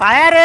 आया रे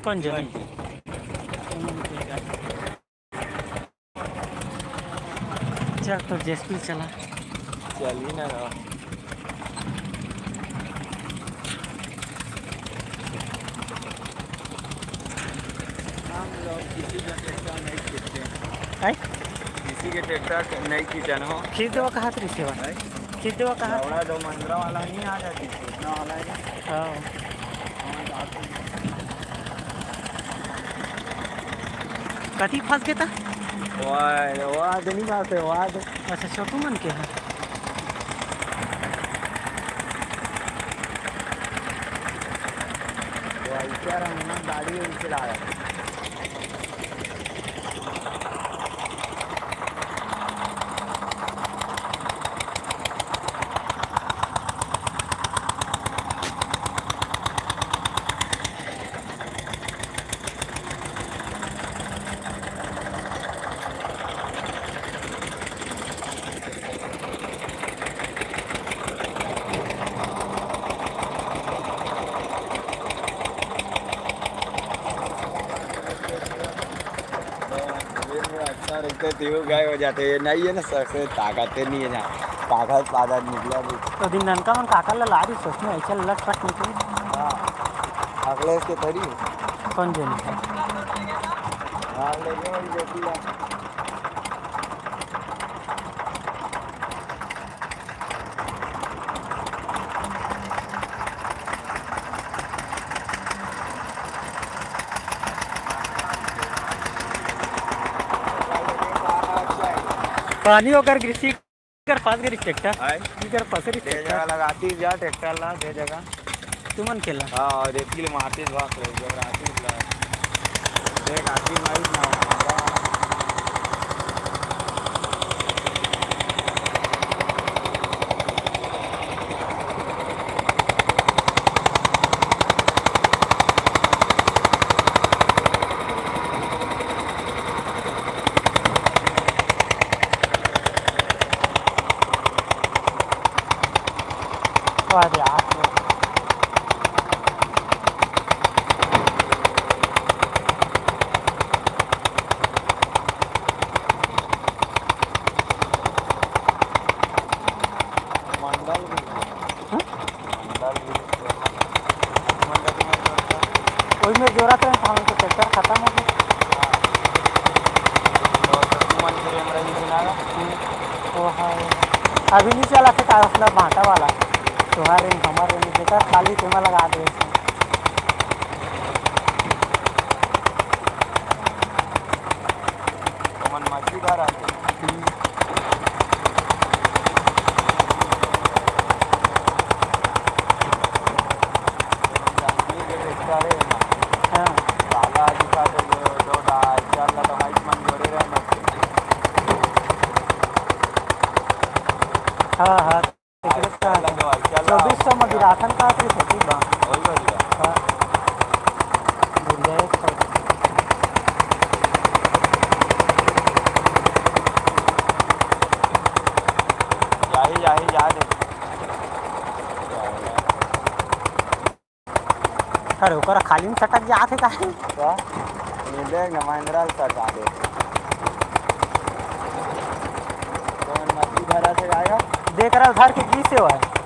कौन जाने चल तो जेसपी चला चली ना रहा। हम लोग किसी का ट्रैक्टर नहीं खींचते है किसी के ट्रैक्टर नहीं खींचन हो खींच देवा कहाँ तरी सेवा खींच देवा कहाँ थोड़ा दो मंदिरा वाला नहीं आ जाती इतना वाला है। हाँ कथी फंस गया था वाद नहीं बात है वाद। अच्छा छोटू मन के है गाड़ी चला रहा है। गाय हो जाते नहीं है ना सबसे ताकत नहीं है ताकत निकला भी तो दिन ननका मन काका ला रही सोचने ऐसा लट पट निकली। हाँ अगले इसके थोड़ी कौन जाने हाँ लेके वाली बेटी है पानी होकर कृषि कर पास करी ट्रैक्टर कर पसरी दे जगह लगाती जा ट्रैक्टर ला दे जगह तुमन केला हाँ और एक किलो मारती बात रहे जब आती ला देख आती माई ना अरे यार कोई में जरूरत है हम तो ट्रैक्टर खत्म हो गया तो हाँ अभी नहीं चला था कागज भाटा वाला तुम्हारे हमारे बेटा खाली तेमा लगा दे मछलीदार आते हाँ हाँ 2400 मध्ये राशन का तरी होती बा हाँ अरे ओकरा खाली में सटक जात है काहे तो ये देख ना महिंद्रा सटा दे तो नदी भरा से आएगा देख रहा उधर के की से है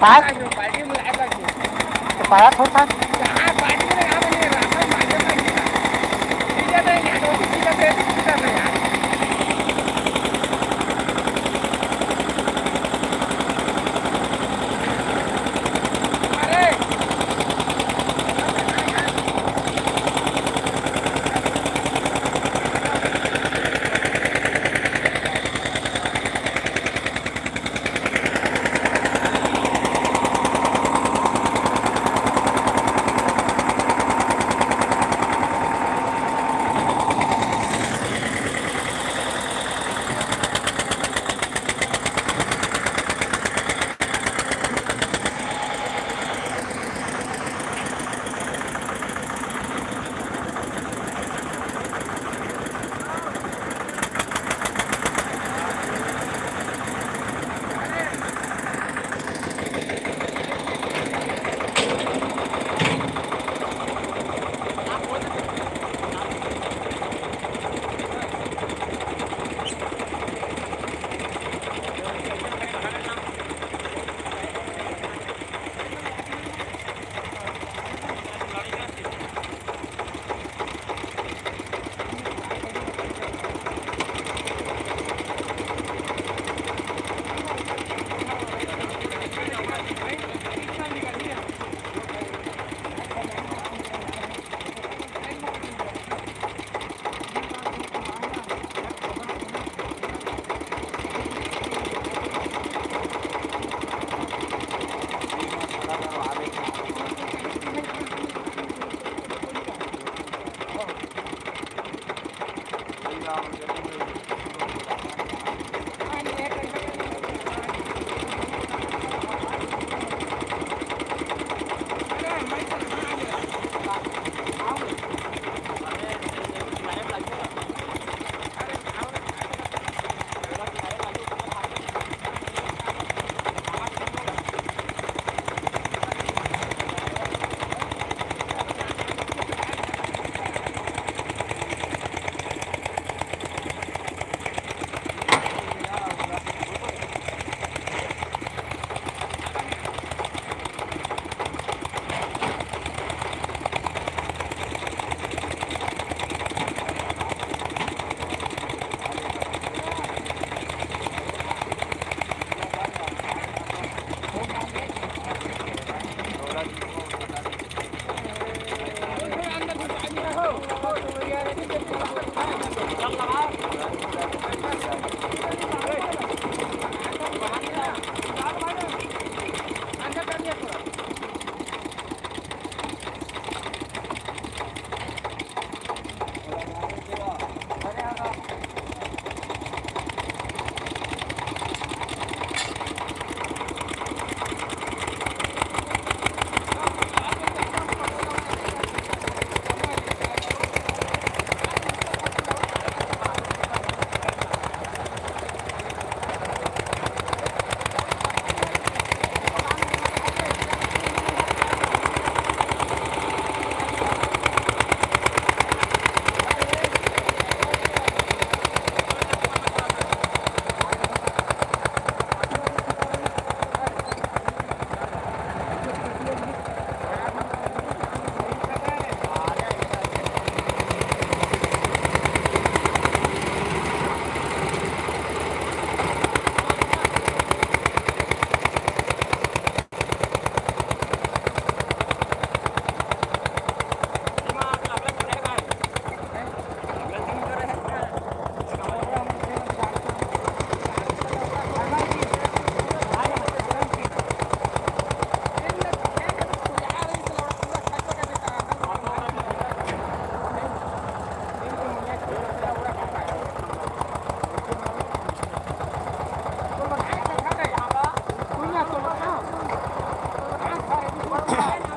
हाँ पाय पायात होता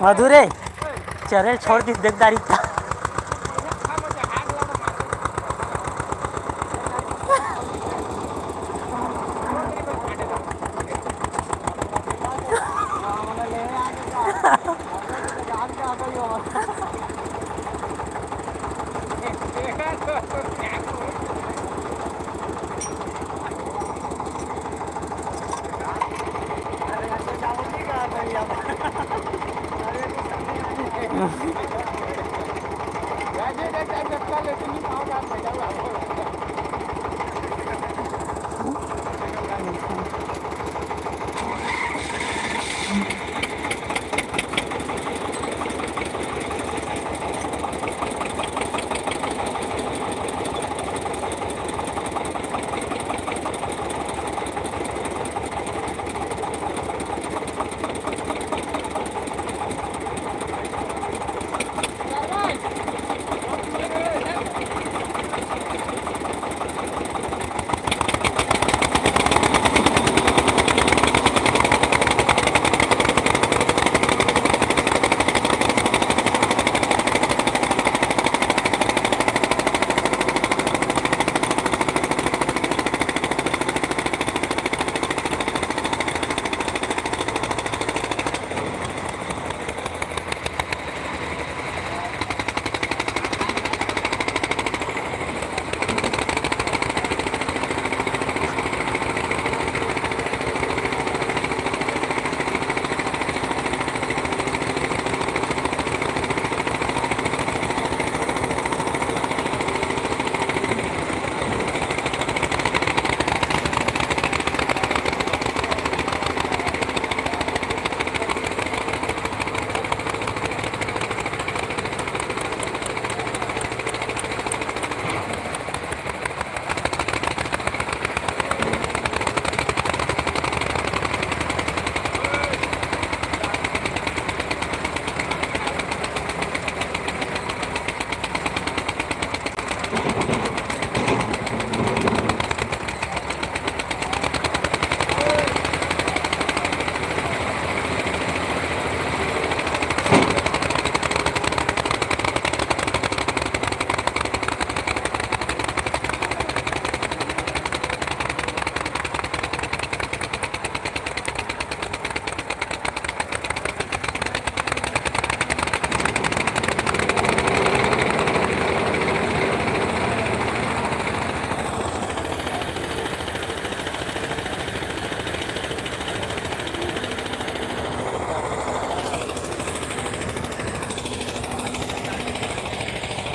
मधुरे चरेल छोड़ दी देखदारी का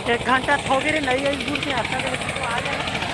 एक घंटा थोड़ी नहीं है दूर से आता है तो आ जाएगा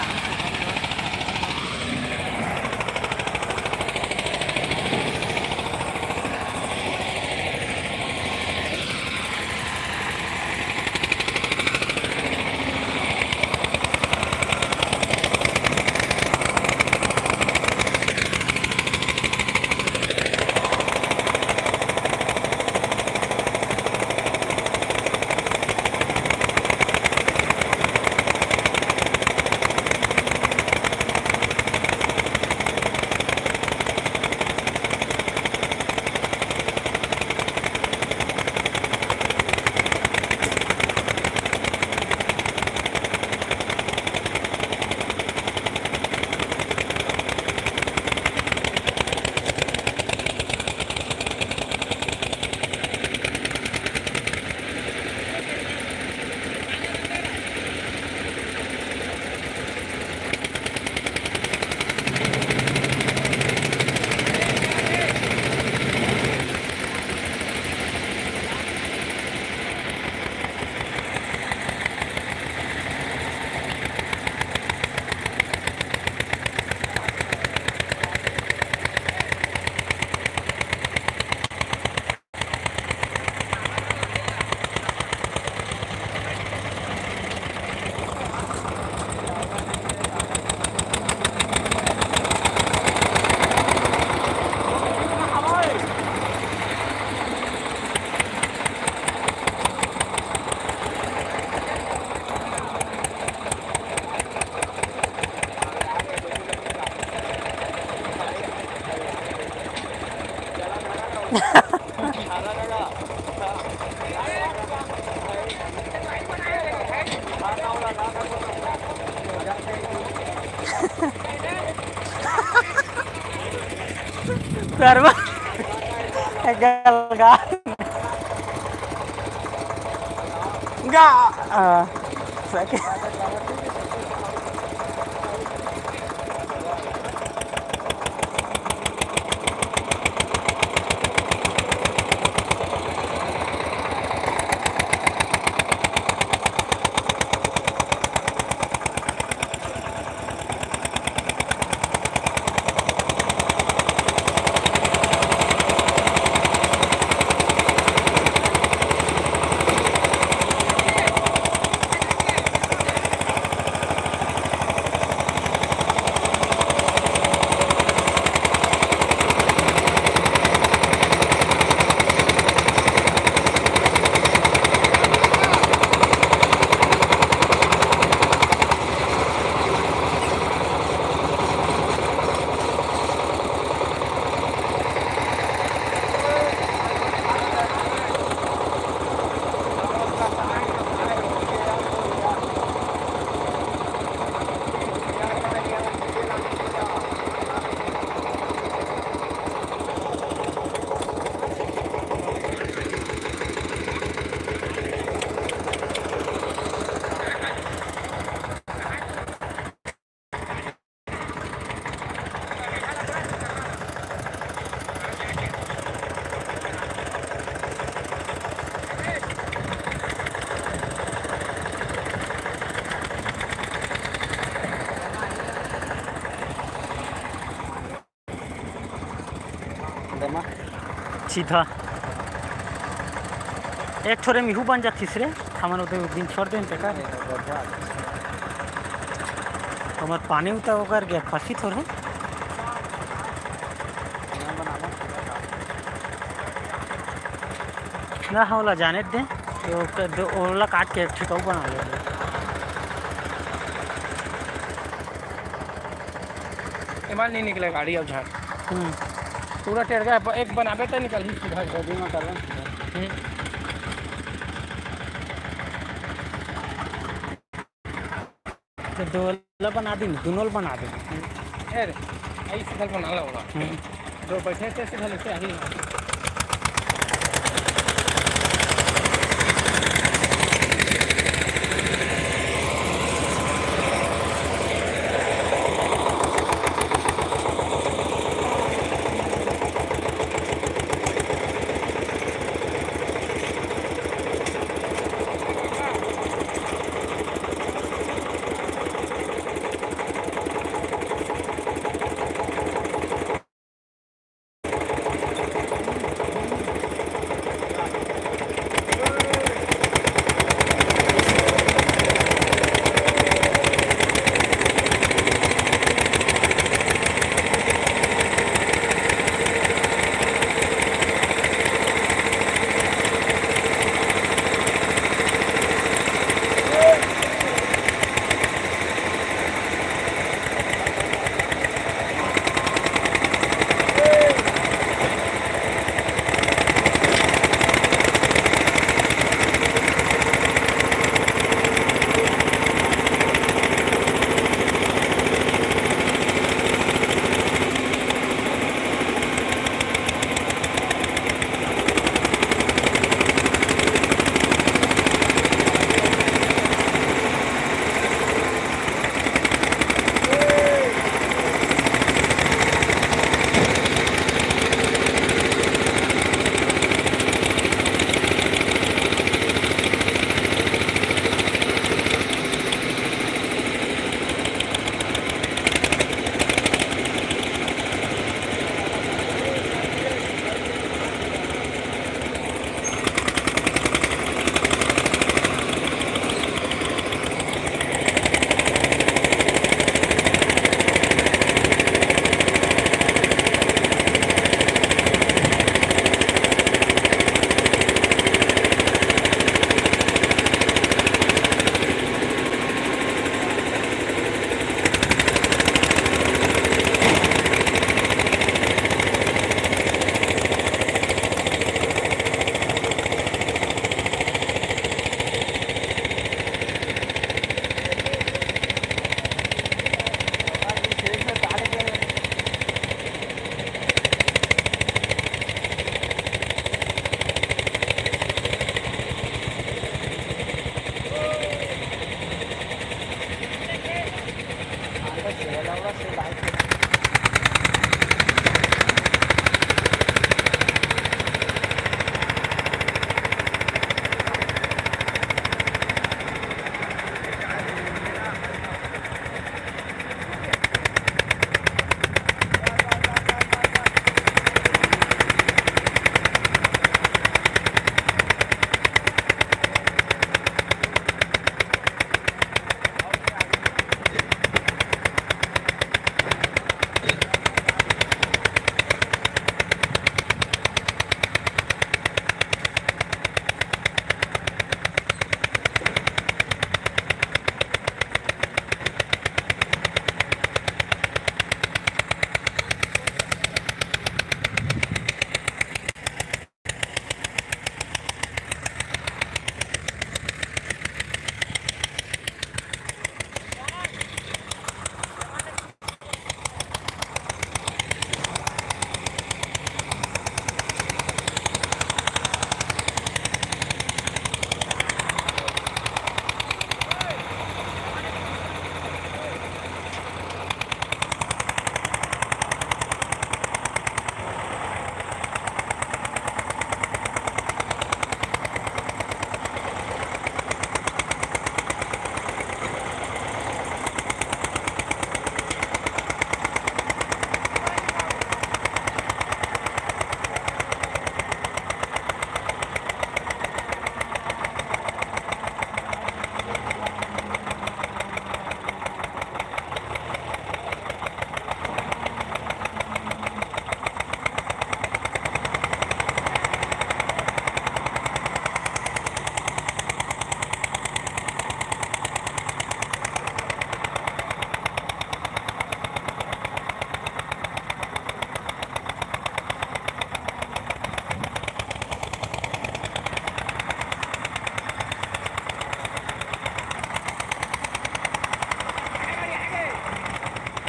Perma. Enggak. Enggak. Sakit. सीधा एक थोड़े मिहू बन जातीस रे हमारे उधर दिन छोड़ दें का हमारे पानी उतर होकर गया फंसी थोड़े ना हाँ वाला जाने दे ओला काट के ठिकाऊ बना ले इमाल नहीं निकले गाड़ी अब झाड़ पूरा टेढ़ गया एक बनाबे तो निकल ही सीधा गड्डी में कर तो दो बना दी दोनों बना दी अरे आई सीधा बना ला होगा दो बैठे थे सीधा लेके आ ही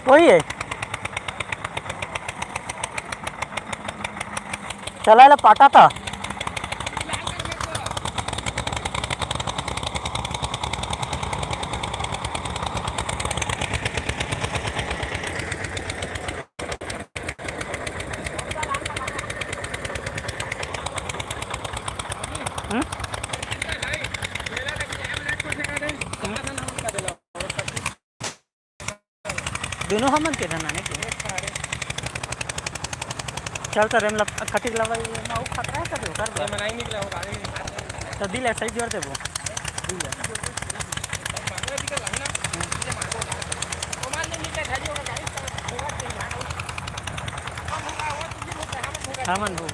वही आहे चलायला पाटाता दोनों हम के रहना नहीं चल तर रेमला कटिक लवाई माऊ खतरा है कदो कर मैं नहीं निकला हूं गाड़ी तो दिल सही जोर दे वो हमन हो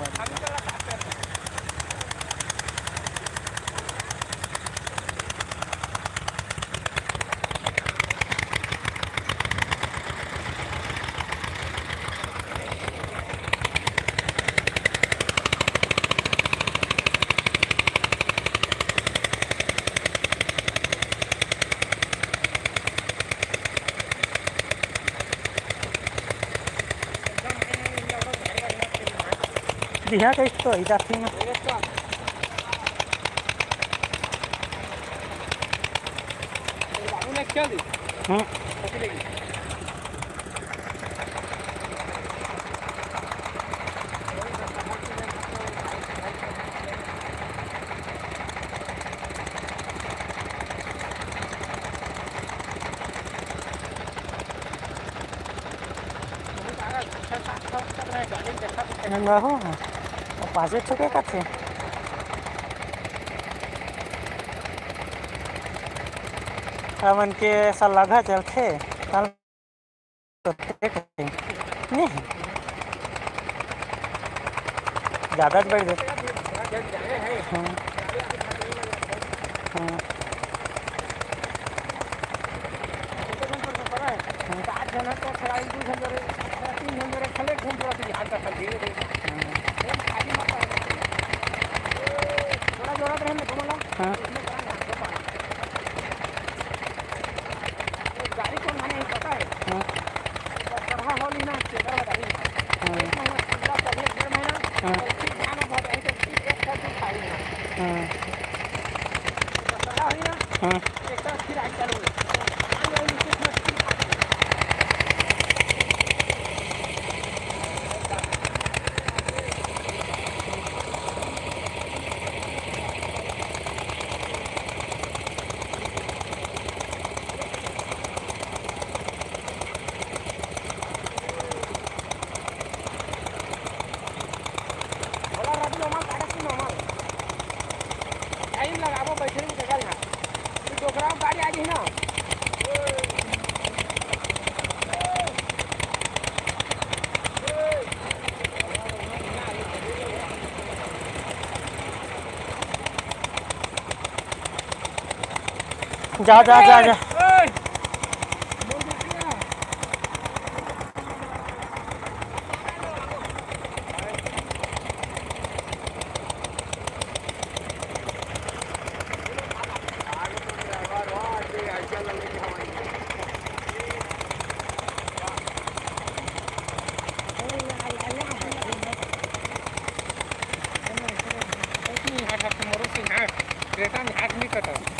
दिहा का इस्तो इधर थी हो पासे ठुके काथे हमन के ऐसा लगा चलते नहीं ज़्यादा बढ़ गए जा जा जा जा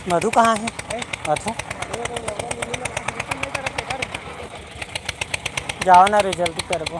मधु कहाँ है मधु जाओ ना रे जल्दी कर वो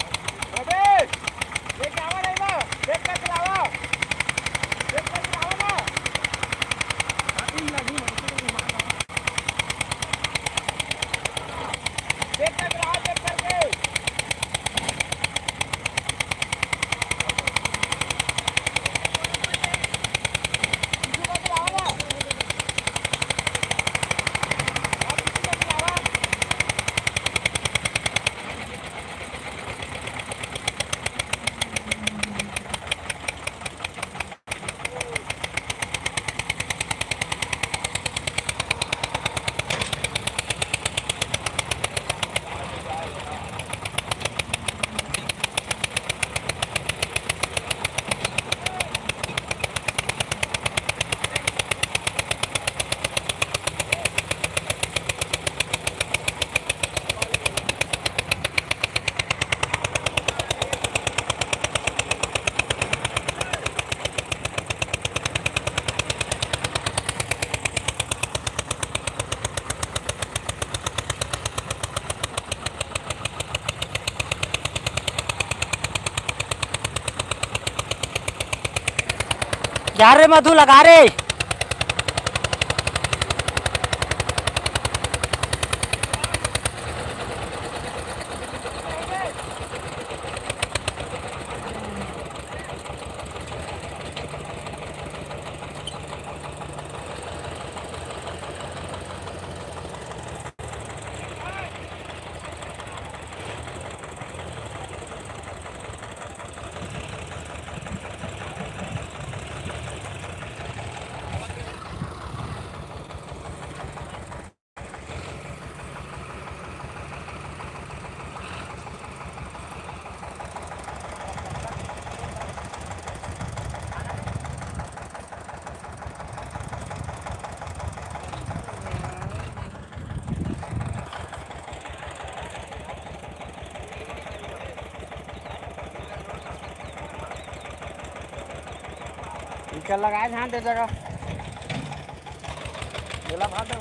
जा रे मधु लगा रे चल लगाए ध्यान दे जगह बोला भाग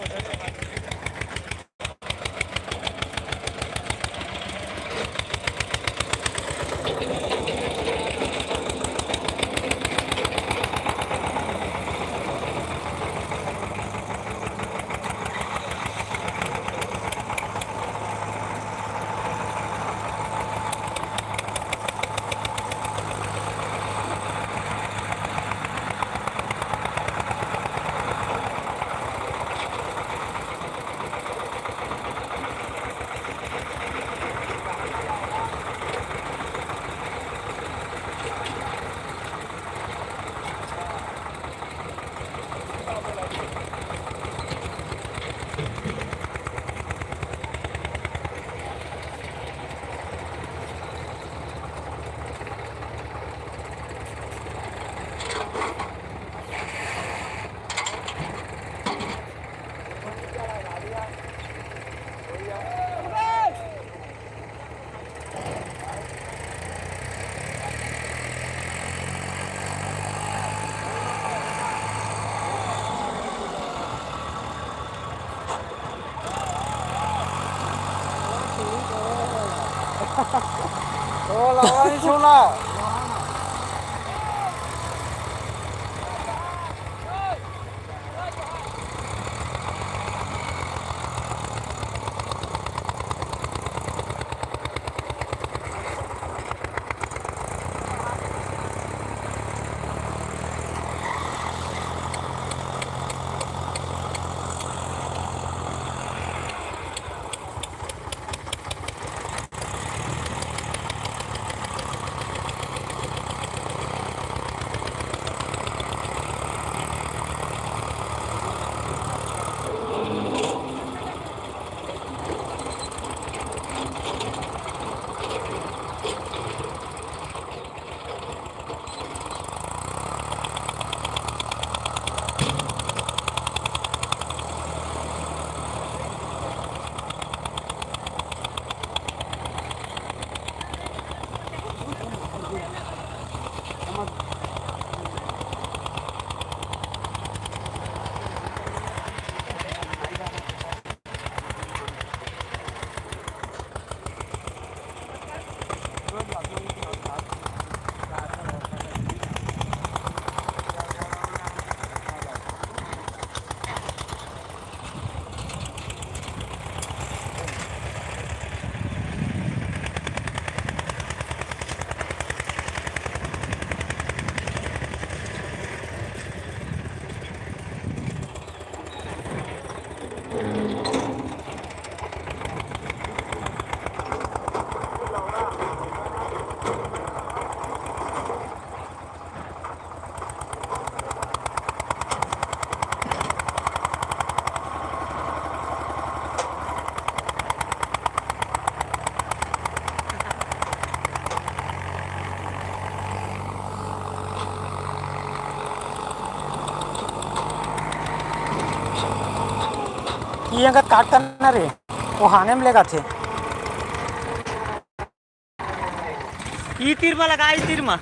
ये अंगत काट करना रे वो हाने में लेगा थे ई तीर में लगा ई तीर में